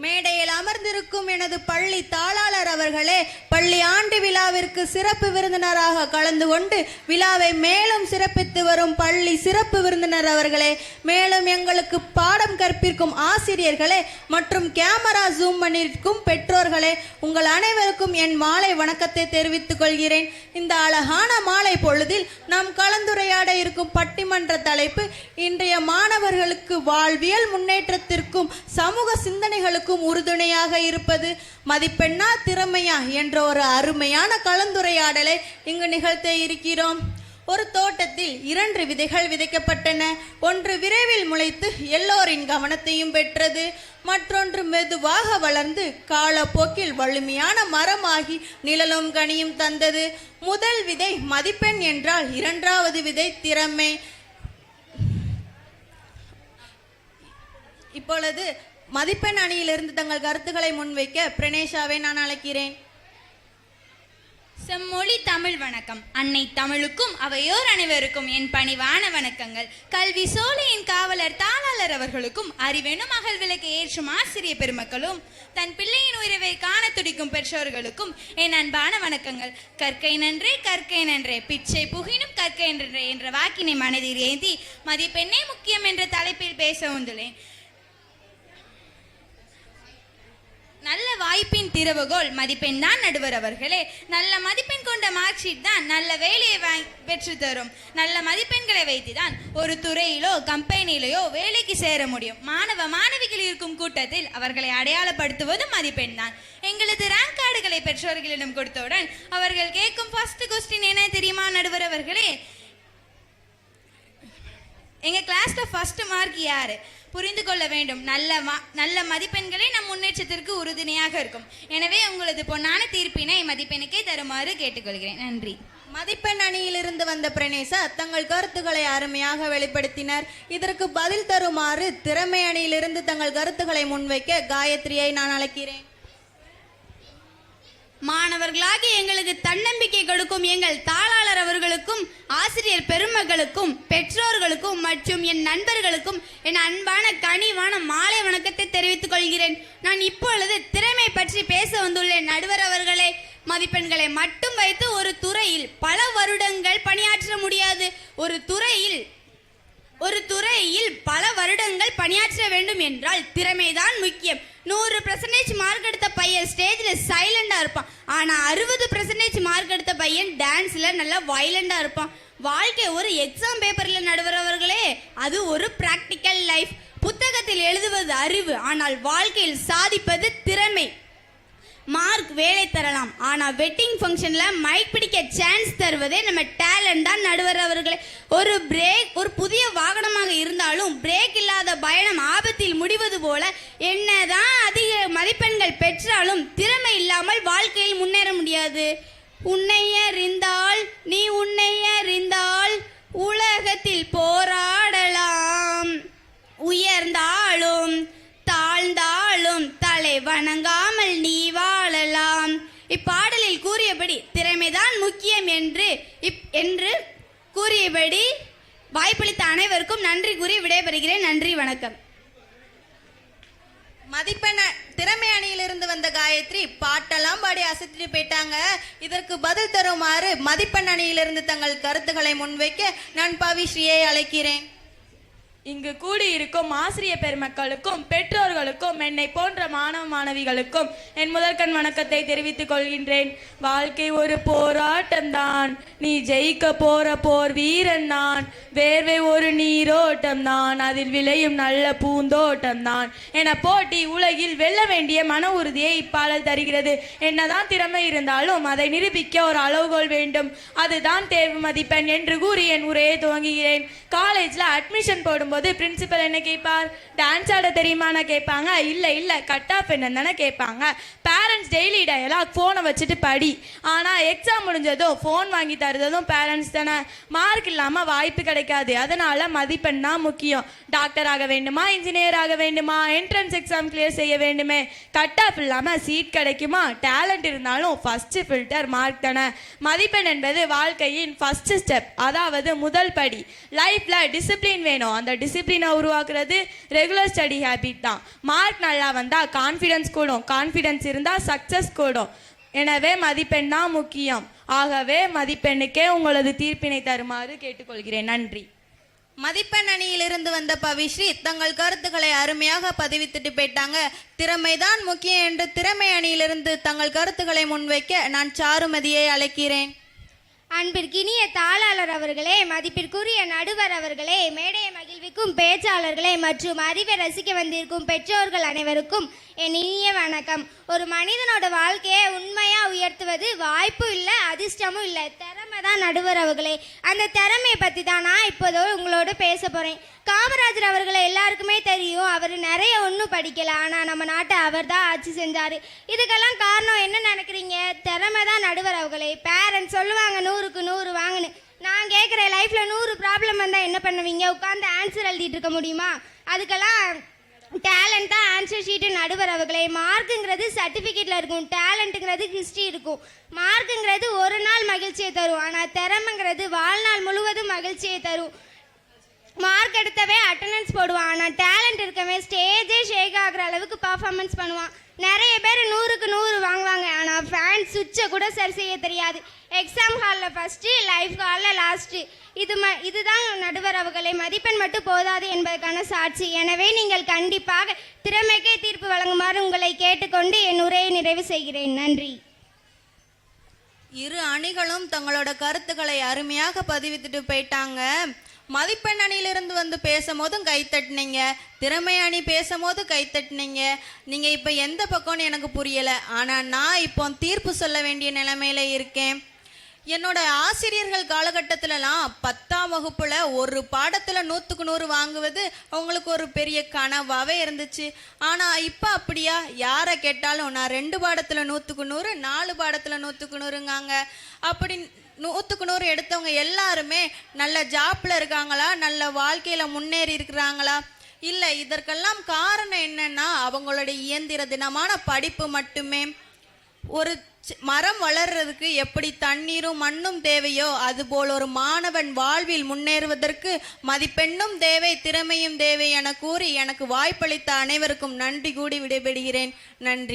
மேடையில் அமர்ந்திருக்கும் எனது பள்ளி தாளாளர் அவர்களே, பள்ளி ஆண்டு விழாவிற்கு சிறப்பு விருந்தினராக கலந்து கொண்டு விழாவை மேலும் சிறப்பித்து வரும் பள்ளி சிறப்பு விருந்தினர் அவர்களே, மேலும் எங்களுக்கு பாடம் கற்பிக்கும் ஆசிரியர்களே மற்றும் கேமரா ஜூம் பண்ணிருக்கும் பெற்றோர்களே, உங்கள் அனைவருக்கும் என் மாலை வணக்கத்தை தெரிவித்துக் கொள்கிறேன். இந்த அழகான மாலை பொழுதில் நாம் கலந்துரையாட இருக்கும் பட்டிமன்ற தலைப்பு இன்றைய மாணவர்களுக்கு வாழ்வியல் முன்னேற்றத்திற்கும் சமூக சிந்தனைகளுக்கும் உறுதுணையாக இருப்பது மதிப்பெண்ணா திறமையா என்ற ஒரு அருமையான கலந்துரையாடலை இங்கு நிகழ்த்த இருக்கிறோம். ஒரு தோட்டத்தில் 2 விதைகள் விதைக்கப்பட்டன. ஒன்று விரைவில் முளைத்து எல்லோரின் கவனத்தையும் பெற்றது. மற்றொன்று மெதுவாக வளர்ந்து காலப்போக்கில் வலிமையான மரமாகி நிழலும் கனியும் தந்தது. முதல் விதை மதிப்பெண் என்றால், 2வது விதை திறமை. இப்பொழுது மதிப்பெண் அணியிலிருந்து தங்கள் கருத்துக்களை முன்வைக்க பிரணேஷாவை நான் அழைக்கிறேன். செம்மொழி தமிழ் வணக்கம். அன்னை தமிழுக்கும் அவையோர் அனைவருக்கும் என் பணிவான வணக்கங்கள். கல்வி சோலையின் காவலர் தாளாளர் அவர்களுக்கும் அறிவெனும் அகல் விளக்கு ஏற்றும் ஆசிரிய பெருமக்களும் தன் பிள்ளையின் உயர்வை காண துடிக்கும் பெற்றோர்களுக்கும் என் அன்பான வணக்கங்கள். கற்கை நன்றே கற்கை நன்றே பிச்சை புகினும் கற்கை நன்றே என்ற வாக்கினை மனதில் ஏந்தி மதிப்பெண்ணே முக்கியம் என்ற தலைப்பில் பேச வந்துள்ளேன். நல்ல வாய்ப்பின் திறவுகோல் மதிப்பெண் தான் நடுவர் அவர்களே. நல்ல மதிப்பெண் கொண்ட மார்க் ஷீட் தான் நல்ல வேலையை பெற்று தரும். நல்ல மதிப்பெண்களை வைத்து தான் ஒரு துறையிலோ கம்பெனியிலோ வேலைக்கு சேர முடியும். மாணவ மாணவிகள் இருக்கும் கூட்டத்தில் அவர்களை அடையாளப்படுத்துவது மதிப்பெண் தான். எங்களது ரேங்க் கார்டுகளை பெற்றோர்களிடம் கொடுத்தவுடன் அவர்கள் கேட்கும் ஃபர்ஸ்ட் கொஸ்டின் என்ன தெரியுமா நடுவர் அவர்களே? எங்க கிளாஸ்ல ஃபர்ஸ்ட் மார்க் யாரு? புரிந்து கொள்ள வேண்டும். நல்ல மதிப்பெண்களே நம் முன்னேற்றத்திற்கு உறுதுணையாக இருக்கும். எனவே உங்களது பொன்னான தீர்ப்பினை மதிப்பெண்ணுக்கே தருமாறு கேட்டுக்கொள்கிறேன். நன்றி. மதிப்பெண் அணியிலிருந்து வந்த பிரணேசா தங்கள் கருத்துக்களை அருமையாக வெளிப்படுத்தினர். இதற்கு பதில் தருமாறு திறமை அணியிலிருந்து தங்கள் கருத்துக்களை முன்வைக்க காயத்ரியை நான் அழைக்கிறேன். மாணவர்களாகி எங்களுக்கு தன்னம்பிக்கை கொடுக்கும் எங்கள் தாளாளர் அவர்களுக்கும் ஆசிரியர் பெருமக்களுக்கும் பெற்றோர்களுக்கும் மற்றும் என் நண்பர்களுக்கும் என் அன்பான கனிவான மாலை வணக்கத்தை தெரிவித்துக் கொள்கிறேன். நான் இப்பொழுது திறமை பற்றி பேச வந்துள்ளேன். நடுவர் அவர்களே, மதிப்பெண்களை மட்டும் வைத்து ஒரு துறையில் பல வருடங்கள் பணியாற்ற முடியாது. ஒரு துறையில் பல வருடங்கள் பணியாற்ற வேண்டும் என்றால் திறமைதான் முக்கியம். 100% மார்க் எடுத்த பையன் ஸ்டேஜில் சைலண்டாக இருப்பான். ஆனால் 60% மார்க் எடுத்த பையன் டான்ஸில் நல்லா வயலண்டாக இருப்பான். வாழ்க்கை ஒரு எக்ஸாம் பேப்பரில் நடுவரவர்களே, அது ஒரு பிராக்டிக்கல் லைஃப். புத்தகத்தில் எழுதுவது அறிவு, ஆனால் வாழ்க்கையில் சாதிப்பது திறமை. மார்க் வேலை தரலாம், ஆனால் வெட்டிங் ஃபங்க்ஷனில் மைக் பிடிக்க சான்ஸ் தருவதே நம்ம டேலண்ட் தான் நடுவர் அவர்களே. ஒரு புதிய வாகனமாக இருந்தாலும் பிரேக் இல்லாத பயணம் ஆபத்தில் முடிவது போல, என்னதான் அதிக மதிப்பெண்கள் பெற்றாலும் திறமை இல்லாமல் வாழ்க்கையில் முன்னேற முடியாது. உன்னை அறிந்தால் உலகத்தில் போராடலாம். உயர்ந்தாலும் தாழ்ந்தாலும் தலை வணங்காமல் நீ வாழலாம். இப்பாடலில் கூறியபடி திறமைதான் முக்கியம் என்று கூறியபடி வாய்ப்பளித்த அனைவருக்கும் நன்றி கூறி விடைபெறுகிறேன். நன்றி, வணக்கம். மதிப்பெண் திறமை அணியிலிருந்து வந்த காயத்ரி பாட்டெல்லாம் பாடி அசத்திட்டு போயிட்டாங்க. இதற்கு பதில் தருமாறு மதிப்பெண் அணியிலிருந்து தங்கள் கருத்துக்களை முன்வைக்க நான் பவிஸ்ரீயை அழைக்கிறேன். இங்கு கூடியிருக்கும் ஆசிரிய பெருமக்களுக்கும் பெற்றோர்களுக்கும் என்னை போன்ற மாணவ மாணவிகளுக்கும் என் முதற்கண் வணக்கத்தை தெரிவித்துக் கொள்கின்றேன். வாழ்க்கை ஒரு போராட்டம் தான், நீ ஜெயிக்க போற போர் வீரன் தான். வேர்வை ஒரு நீரோட்டம் தான், அதில் விளையும் நல்ல பூந்தோட்டம் தான் என போட்டி உலகில் வெல்ல வேண்டிய மன உறுதியை இப்பாடல் தருகிறது. என்னதான் திறமை இருந்தாலும் அதை நிரூபிக்க ஒரு அளவுகோல் வேண்டும், அதுதான் தேர்வு மதிப்பெண் என்று கூறி என் உரையை துவங்குகிறேன். காலேஜ்ல அட்மிஷன் போடும்போது பிரின்சிபல் என்ன கேட்பார்? டான்ஸ் ஆட தெரியுமான கேட்பாங்க. இல்ல கட் ஆஃப் என்னன்னு கேட்பாங்க. பேரண்ட்ஸ் டெய்லி டயலாக் போனை வச்சுட்டு படி. ஆனா எக்ஸாம் முடிஞ்சதும் போன் வாங்கி தருவதும் பேரண்ட்ஸ் தானே. மார்க் இல்லாம வாய்ப்பு கிடைக்காது. அதனால மதிப்பெண் தான் முக்கியம். டாக்டர் ஆக வேண்டுமா, இன்ஜினியர் ஆக வேண்டுமா, என்ட்ரன்ஸ் எக்ஸாம் கிளியர் செய்ய வேண்டுமே, கட் ஆஃப் இல்லாம சீட் கிடைக்குமா? டேலண்ட் இருந்தாலும் ஃபர்ஸ்ட் ஃபில்டர் மார்க் தானே. மதிப்பெண் என்பது வாழ்க்கையின் ஃபர்ஸ்ட் ஸ்டெப், அதாவது முதல் படி. லைஃப்ல டிசிப்ளின் வேணும். அந்த டிசிப்ளினை உருவாக்குறது ரெகுலர் ஸ்டடி ஹேபிட் தான். மார்க் நல்லா வந்தால் கான்ஃபிடன்ஸ் கூடும், கான்ஃபிடன்ஸ் இருந்தால் சக்ஸஸ் கூடும். எனவே மதிப்பெண் தான் முக்கியம். ஆகவே மதிப்பெண்ணுக்கே உங்களது தீர்ப்பினை தருமாறு கேட்டுக்கொள்கிறேன். நன்றி. மதிப்பெண் அணியிலிருந்து வந்த பவிஸ்ரீ தங்கள் கருத்துக்களை அருமையாக பதிவித்துட்டு போயிட்டாங்க. திறமைதான் முக்கியம் என்று திறமை அணியிலிருந்து தங்கள் கருத்துக்களை முன்வைக்க நான் சாருமதியை அழைக்கிறேன். அன்பிற்கினிய தாளாளர் அவர்களே, மதிப்பிற்குரிய நடுவர் அவர்களே, மேடையை மகிழ்விக்கும் பேச்சாளர்களே மற்றும் அறிவை ரசிக்க வந்திருக்கும் பெற்றோர்கள் அனைவருக்கும் என் இனிய வணக்கம். ஒரு மனிதனோட வாழ்க்கையை உண்மையா உயர்த்துவது வாய்ப்பு இல்லை, அதிர்ஷ்டமும் இல்லை, திறமை தான் நடுவர் அவர்களே. அந்த திறமையை பற்றி தான் நான் இப்போதோ உங்களோட பேச போகிறேன். காமராஜர் அவர்களை எல்லாருக்குமே தெரியும். அவர் நிறைய ஒன்றும் படிக்கல, ஆனால் நம்ம நாட்டை அவர் தான் ஆட்சி செஞ்சார். இதுக்கெல்லாம் காரணம் என்ன நினைக்கிறீங்க? திறமை தான் நடுவர் அவர்களே. பேரண்ட்ஸ் சொல்லுவாங்க 100க்கு 100 வாங்கன்னு. நான் கேட்குறேன், லைஃப்பில் 100 ப்ராப்ளம் வந்தால் என்ன பண்ணுவீங்க? உட்காந்து ஆன்சர் எழுதிட்டு இருக்க முடியுமா? அதுக்கெல்லாம் டேலண்ட் தான் ஆன்சர் ஷீட்டு நடுவர் அவர்களே. மார்க்குங்கிறது சர்டிஃபிகேட்டில் இருக்கும், டேலண்ட்டுங்கிறது ஹிஸ்ட்ரி இருக்கும். மார்க்குங்கிறது ஒரு நாள் மகிழ்ச்சியை தரும், ஆனால் திறமைங்கிறது வாழ்நாள் முழுவதும் மகிழ்ச்சியை தரும். மார்க் எடுத்தவே அட்டண்டன்ஸ் போடுவான், ஆனால் டேலண்ட் இருக்கவே ஸ்டேஜே ஷேக் ஆகிற அளவுக்கு பர்ஃபார்மன்ஸ் பண்ணுவான். நிறைய பேர் 100க்கு 100 வாங்குவாங்க, ஆனால் ஃபேன் சுவிட்சை கூட சரி செய்ய தெரியாது. எக்ஸாம் ஹாலில் ஃபஸ்ட்டு, லைஃப் ஹாலில் லாஸ்ட்டு. இதுதான் நடுவர் அவர்களை. மதிப்பெண் மட்டும் போதாது என்பதற்கான சாட்சி. எனவே நீங்கள் கண்டிப்பாக திறமைக்கே தீர்ப்பு வழங்குமாறு உங்களை கேட்டுக்கொண்டு என் உரையை நிறைவு செய்கிறேன். நன்றி. இரு அணிகளும் தங்களோட கருத்துக்களை அருமையாக பதிவித்துட்டு போயிட்டாங்க. மதிப்பெண் அணியிலிருந்து வந்து பேசும்போதும் கைத்தட்டினீங்க, திறமை அணி பேசும்போது கைத்தட்டினீங்க. நீங்கள் இப்போ எந்த பக்கம்னு எனக்கு புரியலை, ஆனால் நான் இப்போ தீர்ப்பு சொல்ல வேண்டிய நிலைமையில இருக்கேன். என்னோட ஆசிரியர்கள் காலகட்டத்திலலாம் 10ஆம் வகுப்பில் ஒரு பாடத்தில் 100க்கு 100 வாங்குவது அவங்களுக்கு ஒரு பெரிய கனவாகவே இருந்துச்சு. ஆனால் இப்போ அப்படியா? யாரை கேட்டாலும் நான் 2 பாடத்தில் 100க்கு 100, 4 பாடத்தில் 100க்கு 100ங்காங்க. அப்படி 100க்கு 100 எடுத்தவங்க எல்லாருமே நல்ல ஜாப்பில் இருக்காங்களா, நல்ல வாழ்க்கையில் முன்னேறி இருக்கிறாங்களா? இல்லை, இதற்கெல்லாம் காரணம் என்னன்னா அவங்களுடைய இயந்திர தினமான படிப்பு மட்டுமே. ஒரு மரம் வளர்றதுக்கு எப்படி தண்ணீரும் மண்ணும் தேவையோ அதுபோல் ஒரு மாணவன் வாழ்வில் முன்னேறுவதற்கு மதிப்பெண்ணும் தேவை, திறமையும் தேவை என கூறி எனக்கு வாய்ப்பளித்த அனைவருக்கும் நன்றி கூடி விடைபெறுகிறேன். நன்றி.